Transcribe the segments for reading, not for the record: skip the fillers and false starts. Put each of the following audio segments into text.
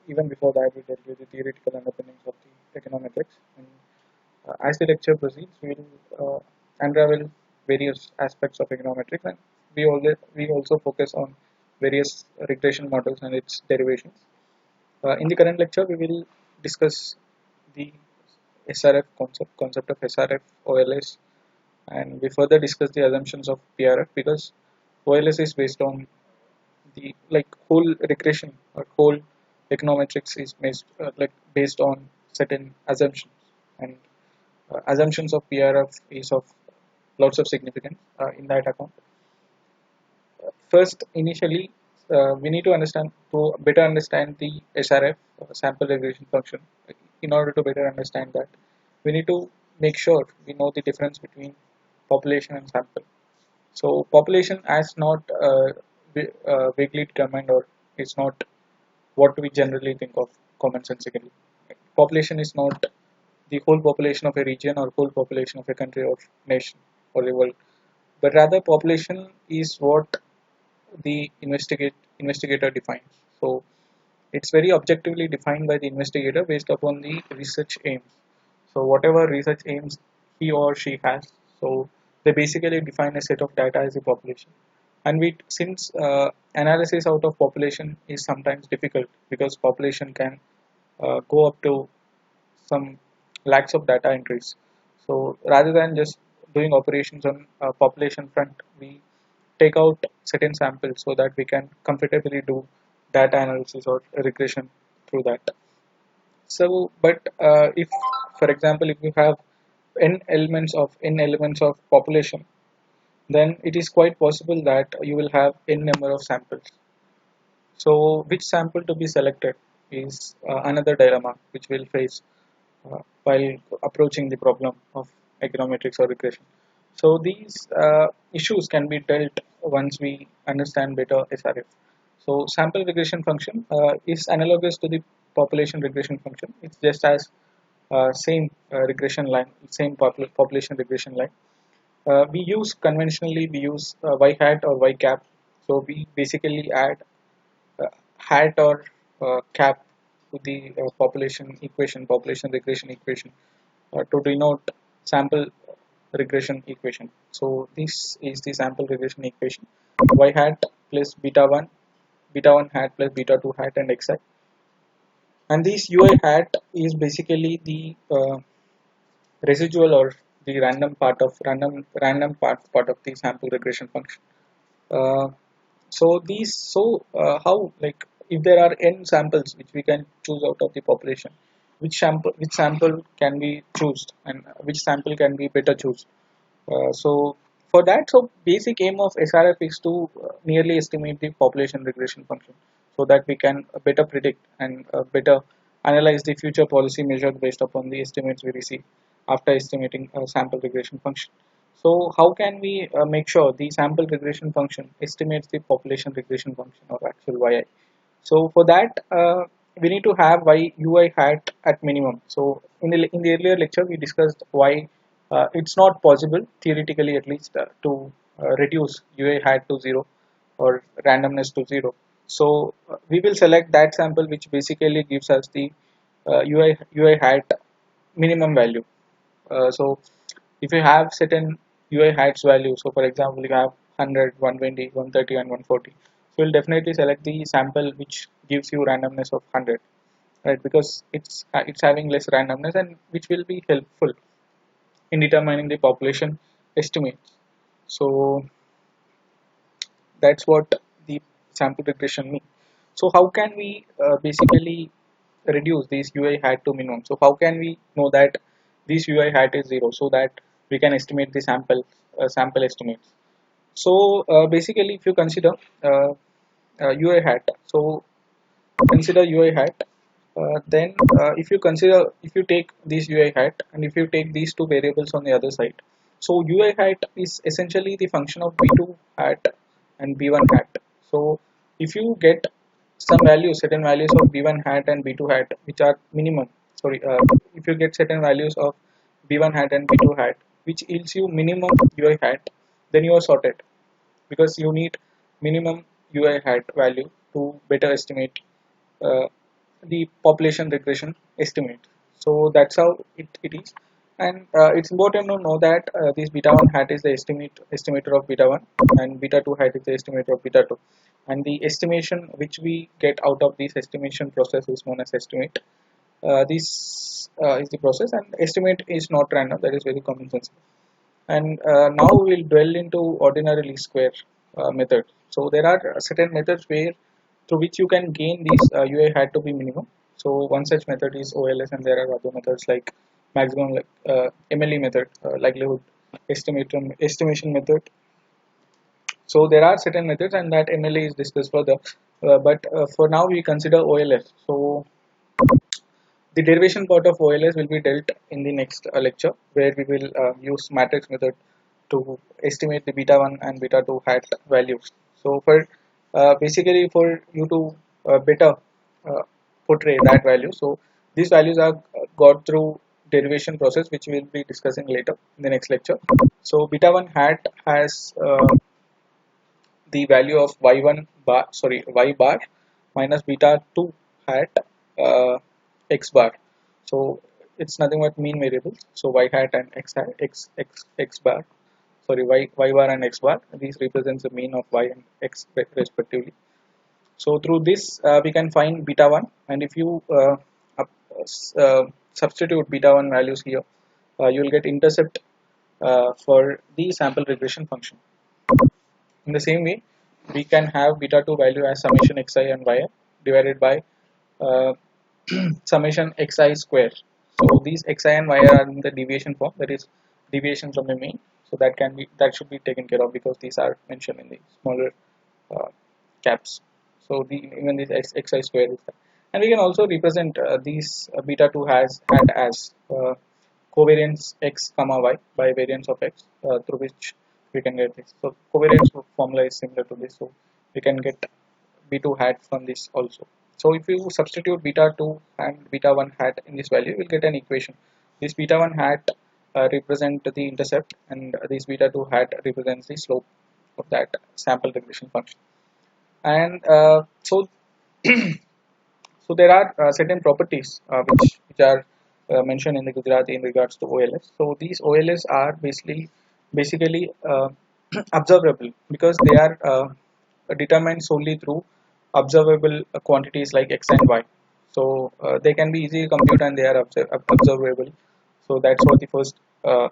even before that, we dealt with the theoretical underpinnings of the econometrics. And as the lecture proceeds, we will unravel various aspects of econometrics, and we also focus on various regression models and its derivations. In the current lecture, we will discuss the SRF concept of SRF, OLS, and we further discuss the assumptions of PRF because OLS is based on the whole regression or whole econometrics is based on certain assumptions, and assumptions of PRF is of lots of significance in that account. First, initially, we need to better understand the SRF, sample regression function. In order to better understand that, we need to make sure we know the difference between population and sample. So, population as not vaguely determined, or is not what we generally think of commonsensically. Population is not the whole population of a region or whole population of a country or nation or the world, but rather population is what the investigator defines. So it's very objectively defined by the investigator based upon the research aims. So whatever research aims he or she has, so they basically define a set of data as a population. And since analysis out of population is sometimes difficult because population can go up to some lakhs of data entries. So rather than just doing operations on population front, we take out certain samples so that we can comfortably do data analysis or regression through that. So, but if, for example, if you have n elements of population, then it is quite possible that you will have n number of samples. So, which sample to be selected is another dilemma which we'll face while approaching the problem of econometrics or regression. So these issues can be dealt once we understand better SRF. So sample regression function is analogous to the population regression function. It's just as same regression line, same population regression line. We use y hat or y cap. So we basically add hat or cap to the population regression equation to denote sample regression equation. So this is the sample regression equation: y hat plus beta 1 hat plus beta 2 hat, and x hat. And this ui hat is basically the residual or the random part of the sample regression function. Uh, how, like, if there are n samples which we can choose out of the population, which sample can we choose, and which sample can be better choose? So for that, so basic aim of SRF is to nearly estimate the population regression function so that we can better predict and better analyze the future policy measures based upon the estimates we receive after estimating a sample regression function. So how can we make sure the sample regression function estimates the population regression function or actual yi? So for that, we need to have ui hat at minimum. So in the earlier lecture, we discussed why it's not possible, theoretically at least, to reduce ui hat to 0 or randomness to 0. So we will select that sample which basically gives us the ui hat minimum value. So if you have certain UI hats value, so for example, you have 100, 120, 130, and 140, so you'll definitely select the sample which gives you randomness of 100, right? Because it's having less randomness, and which will be helpful in determining the population estimates. So that's what the sample regression means. So how can we basically reduce this UI hat to minimum? So how can we know that this UI hat is 0 so that we can estimate the sample estimates? So basically, if you consider UI hat, so consider UI hat. If you take this UI hat and if you take these two variables on the other side, so UI hat is essentially the function of B2 hat and B1 hat. So if you get certain values of B1 hat and B2 hat, which are minimum, if you get certain values of B1 hat and B2 hat, which yields you minimum UI hat, then you are sorted because you need minimum UI hat value to better estimate uh, the population regression estimate. So that's how it is. And it's important to know that this beta 1 hat is the estimator of beta 1, and beta 2 hat is the estimator of beta 2. And the estimation which we get out of this estimation process is known as estimate. This is the process, and estimate is not random, that is very common sense. And now we'll dwell into ordinary least square method. So there are certain methods where through which you can gain these UI hat to be minimum. So one such method is OLS, and there are other methods like maximum, like MLE method, likelihood estimation method. So there are certain methods, and that MLE is discussed further. But for now we consider OLS. So the derivation part of OLS will be dealt in the next lecture, where we will use matrix method to estimate the beta 1 and beta 2 hat values. So for basically for you to better uh, portray that value, so these values are got through derivation process, which we will be discussing later in the next lecture. So beta 1 hat has the value of y bar minus beta 2 hat uh, x bar. So it's nothing but mean variables. So y hat and x bar, sorry, y bar and x bar, these represents the mean of y and x respectively. So through this we can find beta 1, and if you substitute beta 1 values here, you will get intercept for the sample regression function. In the same way, we can have beta 2 value as summation xi and yi divided by uh, summation xi square. So these xi and yi are in the deviation form, that is deviation from the mean. So that should be taken care of, because these are mentioned in the smaller uh, caps. So even this xi square is that. And we can also represent these beta 2 had as covariance x comma y by variance of x, through which we can get this. So covariance formula is similar to this, so we can get b2 hat from this also. So if you substitute beta 2 and beta 1 hat in this value, you will get an equation. This beta 1 hat represent the intercept, and this beta 2 hat represents the slope of that sample regression function. And so there are certain properties which are mentioned in the Gujarati in regards to OLS. So these OLS are basically observable, because they are determined solely through observable quantities like x and y. So they can be easily computed, and they are observable. So that's what the first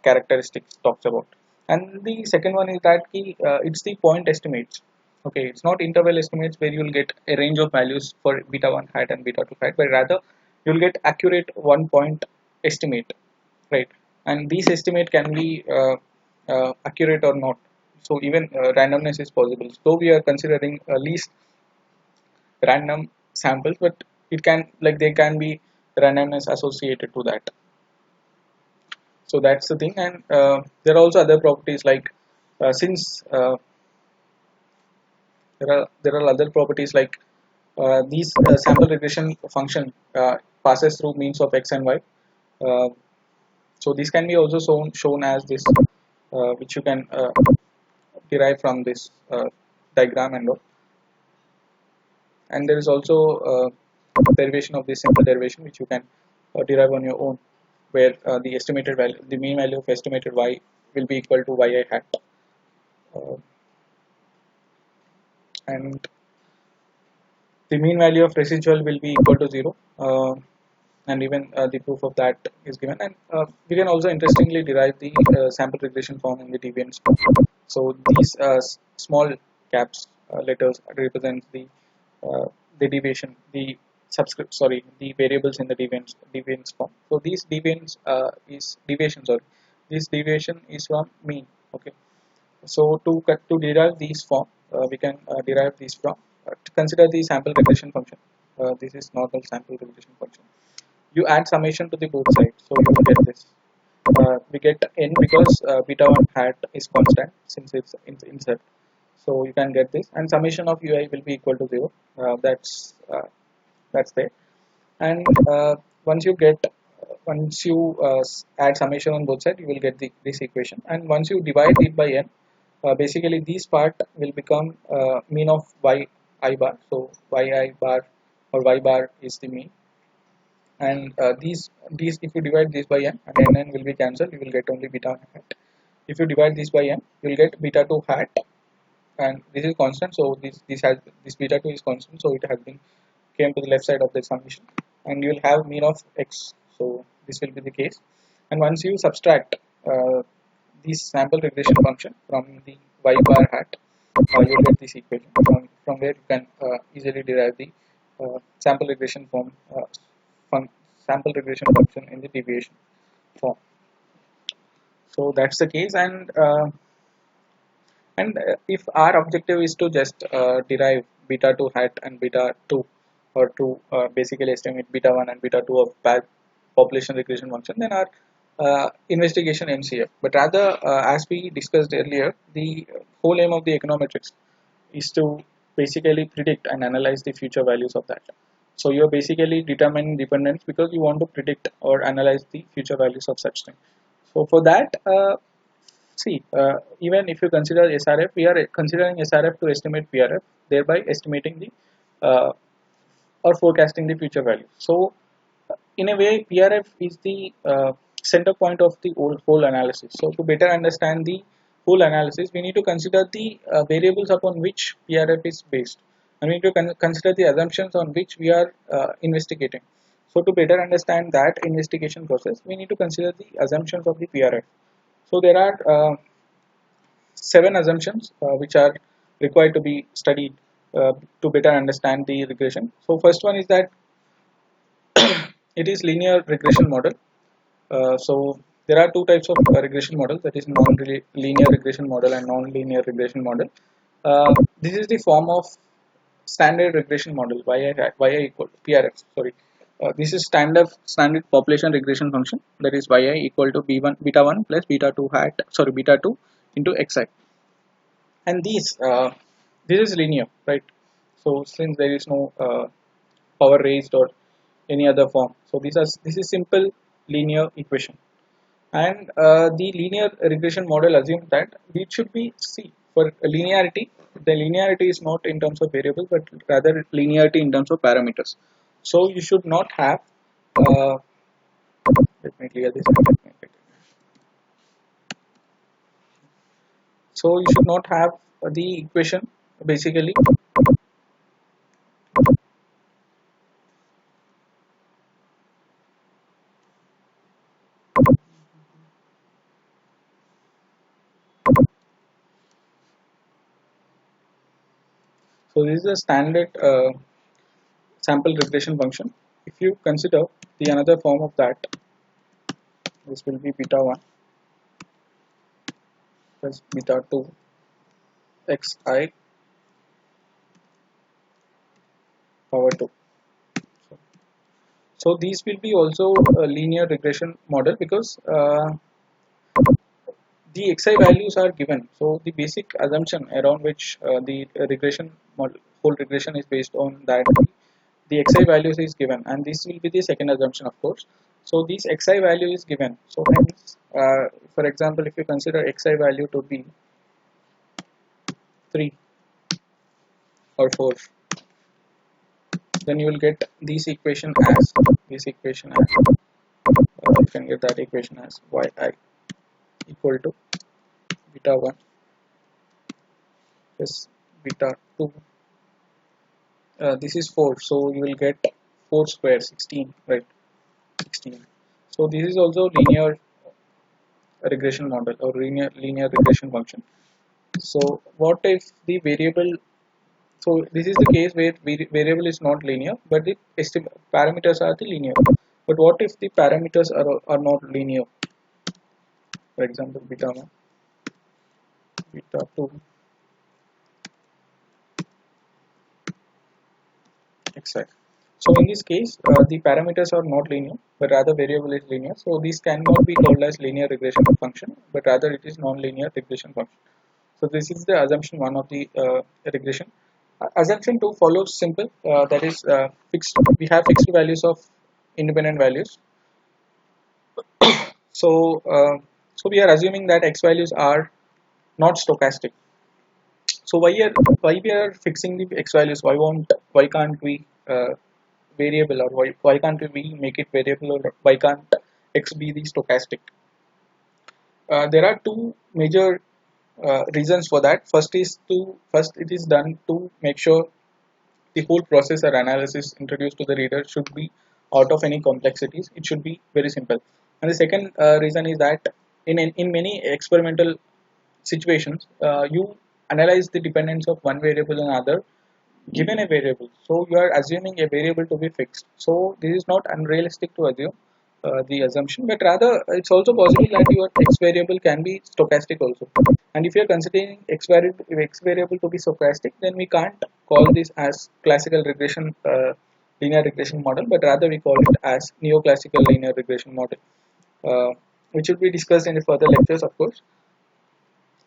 characteristics talks about. And the second one is that it's the point estimates. Okay, it's not interval estimates where you'll get a range of values for beta 1 hat and beta 2 hat, but rather you'll get accurate 1 point estimate, right? And these estimate can be accurate or not. So even randomness is possible. So we are considering least random samples, but it can, like, there can be randomness associated to that. So that's the thing. And there are also other properties like since there are other properties like these sample regression function passes through means of x and y. Uh, so this can be also shown as this, which you can derive from this diagram and all. And there is also derivation of this simple derivation, which you can derive on your own, where the estimated value, the mean value of estimated y will be equal to yi hat, uh, and the mean value of residual will be equal to 0, and even the proof of that is given. And we can also interestingly derive the sample regression form in the deviance form. So these small caps letters represent uh, the deviation, the variables in the deviance form. So these deviance is deviation, sorry, this deviation is from mean. Okay, so to derive these form, we can derive these from to consider the sample regression function. This is normal sample regression function. You add summation to the both sides, so you will get this. We get n because beta 1 hat is constant since it's insert. So you can get this, and summation of ui will be equal to 0. That's there. And once you add summation on both sides, you will get this equation. And once you divide it by n, basically this part will become mean of y I bar. So y I bar or y bar is the mean, and these if you divide this by n, and n will be cancelled, you will get only beta 1 hat. If you divide this by n, you will get beta 2 hat, and this is constant, so this beta 2 is constant, so it has been came to the left side of the summation, and you will have mean of x. So this will be the case, and once you subtract this sample regression function from the y bar hat, you will get this equation from where you can easily derive the sample regression fun, sample regression function in the deviation form. So that's the case, and if our objective is to just derive beta 2 hat and beta 2, or to basically estimate beta 1 and beta 2 of population regression function, then our investigation MCF. But rather, as we discussed earlier, the whole aim of the econometrics is to basically predict and analyze the future values of that. So you're basically determining dependence because you want to predict or analyze the future values of such thing. So for that, see, even if you consider SRF, we are considering SRF to estimate PRF, thereby estimating the or forecasting the future value. So, in a way, PRF is the center point of the whole analysis. So, to better understand the whole analysis, we need to consider the variables upon which PRF is based, and we need to consider the assumptions on which we are investigating. So, to better understand that investigation process, we need to consider the assumptions of the PRF. So, there are 7 assumptions which are required to be studied to better understand the regression. So first one is that it is linear regression model. So there are two types of regression models, that is non-linear regression model and non-linear regression model. This is the form of standard regression model yi equal PRX. Sorry, this is standard population regression function, that is yi equal to b1 beta 1 plus beta 2 hat, sorry, beta 2 into xi, and this is linear, right? So since there is no power raised or any other form, so this is simple linear equation, and the linear regression model assumes that we should be see for linearity. The linearity is not in terms of variables, but rather linearity in terms of parameters. So you should not have let me clear this. So you should not have the equation basically. So this is a standard sample regression function. If you consider the another form of that, this will be beta 1 plus beta 2 xi power 2. So these will be also a linear regression model because the xi values are given. So the basic assumption around which the regression model, whole regression is based on that the xi values is given, and this will be the second assumption, of course. So this xi value is given. So hence, for example, if you consider xi value to be 3 or 4, then you will get this equation as you can get that equation as yi equal to beta 1 plus beta 2. This is 4, so you will get 4 square 16, right? 16. So this is also linear regression model or linear regression function. So what if the variable, so this is the case where variable is not linear, but the parameters are the linear. But what if the parameters are not linear? For example, beta 1, beta 2, etc. So in this case, the parameters are not linear, but rather variable is linear. So this cannot be called as linear regression function, but rather it is non-linear regression function. So this is the assumption 1 of the regression. Assumption 2 follows simple, that is fixed. We have fixed values of independent values. So so we are assuming that x values are not stochastic. So why we are fixing the x values? Why can't we variable, or why can't we make it variable, or why can't x be the stochastic? There are two major reasons for that. First it is done to make sure the whole process or analysis introduced to the reader should be out of any complexities. It should be very simple. And the second reason is that in many experimental situations, you analyze the dependence of one variable on another given a variable. So you are assuming a variable to be fixed. So this is not unrealistic to assume the assumption, but rather it's also possible that your x variable can be stochastic also. And if you are considering x variable to be stochastic, then we can't call this as classical regression linear regression model, but rather we call it as neoclassical linear regression model, uh, which will be discussed in the further lectures, of course.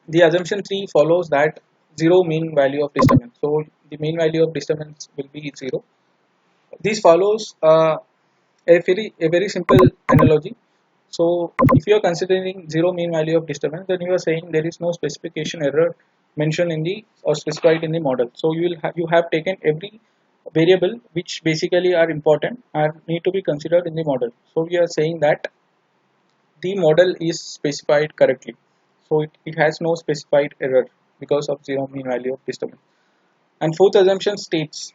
The assumption 3 follows that zero mean value of disturbance. So the mean value of disturbance will be zero. This follows a very simple analogy. So if you are considering zero mean value of disturbance, then you are saying there is no specification error mentioned in the or specified in the model. So you have taken every variable which basically are important and need to be considered in the model. So we are saying that the model is specified correctly. So it has no specified error because of zero mean value of disturbance. And fourth assumption states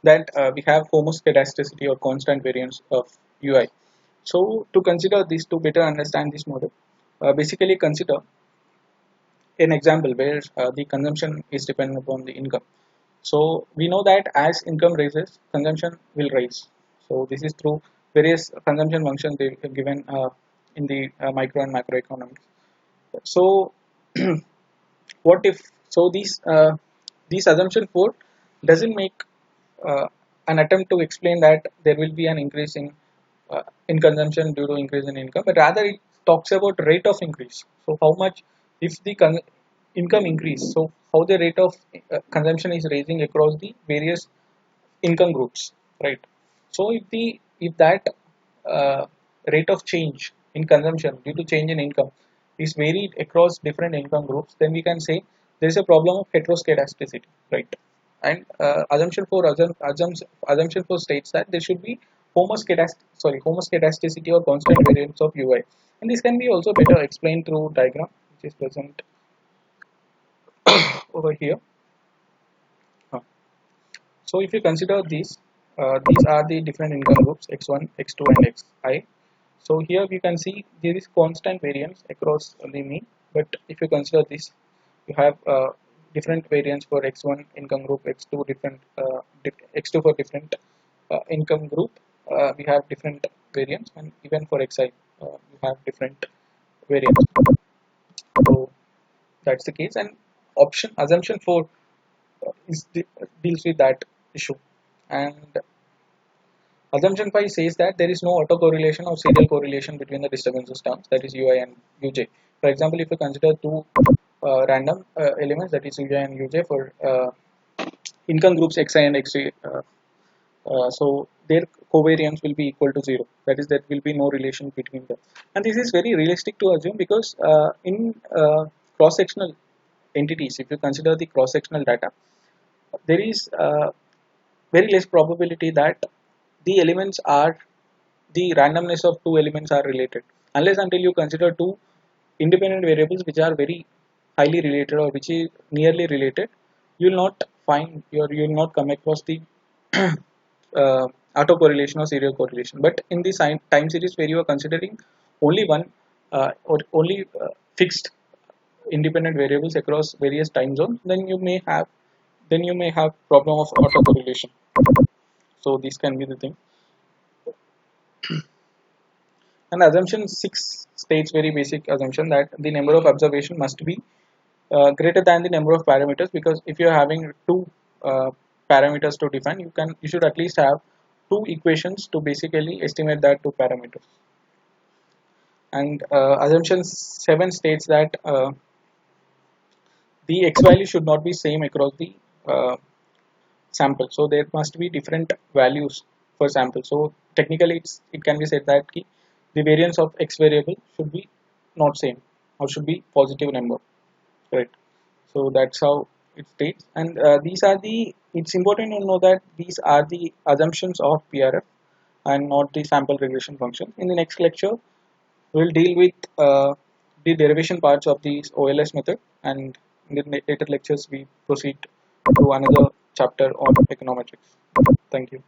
that we have homoscedasticity or constant variance of UI. So to consider this, to better understand this model, basically consider an example where the consumption is dependent upon the income. So we know that as income rises, consumption will rise. So this is through various consumption functions they have given in the micro and macroeconomics. So what if these assumption 4 doesn't make uh, an attempt to explain that there will be an increase in consumption due to increase in income, but rather it talks about rate of increase. So how much if the income increase, so how the rate of consumption is raising across the various income groups, right? So if that uh, rate of change in consumption due to change in income is varied across different income groups, then we can say there is a problem of heteroscedasticity, right? And assumption for states that there should be homoscedasticity or constant variance of UI, and this can be also better explained through diagram which is present over here. Huh. So if you consider these are the different income groups x1, x2, and xi. So here we can see there is constant variance across the mean, but if you consider this, you have different variance for x1 income group, x2 x2 for different income group. We have different variance, and even for xi, you have different variance. So that's the case, and option assumption 4 deals with that issue. And assumption 5 says that there is no autocorrelation or serial correlation between the disturbances terms, that is ui and uj. For example, if you consider two random elements, that is uj and uj, for income groups xi and xj, so their covariance will be equal to 0. That is, there will be no relation between them. And this is very realistic to assume because in cross-sectional entities, if you consider the cross-sectional data, there is very less probability that the randomness of two elements are related, unless until you consider two independent variables which are very highly related or which is nearly related. You will not find you will not come across the uh, autocorrelation or serial correlation. But in the time series where you are considering only one or only fixed independent variables across various time zones, then you may have problem of autocorrelation. So this can be the thing. And assumption 6 states very basic assumption that the number of observation must be greater than the number of parameters, because if you are having two uh, parameters to define, you should at least have two equations to basically estimate that two parameters. And assumption 7 states that the x value should not be same across the uh, sample. So there must be different values for sample. So technically it can be said that the variance of x variable should be not same or should be positive number, right? So that's how it states. And these are the, it's important to know that these are the assumptions of PRF and not the sample regression function. In the next lecture, we'll deal with the derivation parts of the OLS method, and in the later lectures, we proceed to another chapter on econometrics. Thank you.